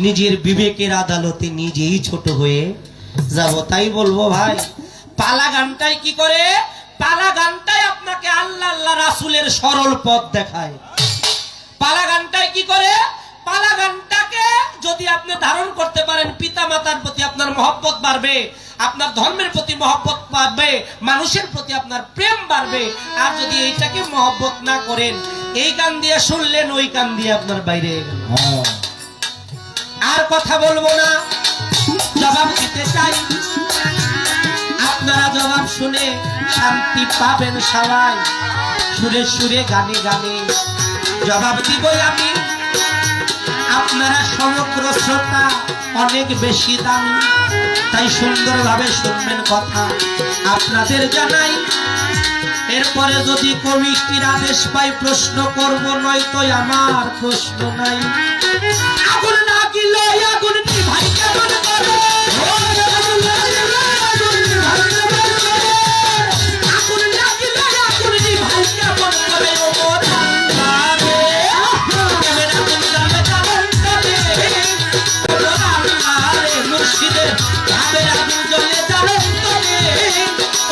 নিজের বিবেকের আদালতে নিজেই ছোট হয়ে যাব। তাই বলবো ভাই, পালা গানটাই কি করে, পালা গানটাই আপনাকে আল্লাহ আল্লাহ রাসূলের সরল পথ দেখায়। পালা গানটাই কি করে, পালা গানটাকে যদি আপনি ধারণ করতে পারেন, পিতা মাতার প্রতি আপনার মহব্বত বাড়বে, আপনার ধর্মের প্রতি মহব্বত বাড়বে, মানুষের প্রতি আপনার প্রেম বাড়বে। আর যদি এইটাকে মহব্বত না করেন, এই গান দিয়ে শুনলেন, ওই গান দিয়ে আপনার বাইরে আর কথা বলবো না, জবাব দিতে চাই। আপনারা জবাব শুনে শান্তি পাবেন সবাই, সুরে সুরে গানে গানে জবাব দিবই আমি। আপনারা সমগ্র শ্রোতা অনেক বেশি দামি, তাই সুন্দরভাবে শুনবেন কথা আপনাদের জানাই। এরপরে যদি কমিটির আদেশ পাই প্রশ্ন করব, নয়তো আমার প্রশ্ন নাই। আগুন লাগিলে আগুন নিভাই কেমন করে, আগুন লাগিলে আগুন নিভাই কেমন করে, ও মোর আল্লাহ রে কেমন আগুন জ্বলে কেমন করে, ও মোর আল্লাহ রে মুর্শিদের ভাবের আগুন জ্বলে কেমন করে,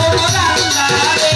ও মোর আল্লাহ রে।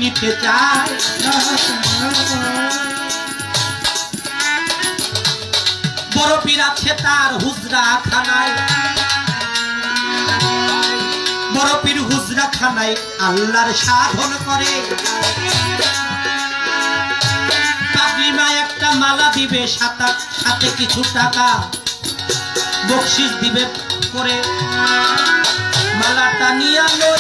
নিতে চায় বড় পীর আছে তার হুজরা খানায়, বড় পীর হুজরা খানায় আল্লাহর সাধন করে। পাগলিমা একটা মালা দিবে, সাথে কিছু টাকা বকশিস দিবে করে। মালাটা নিয়ে আলো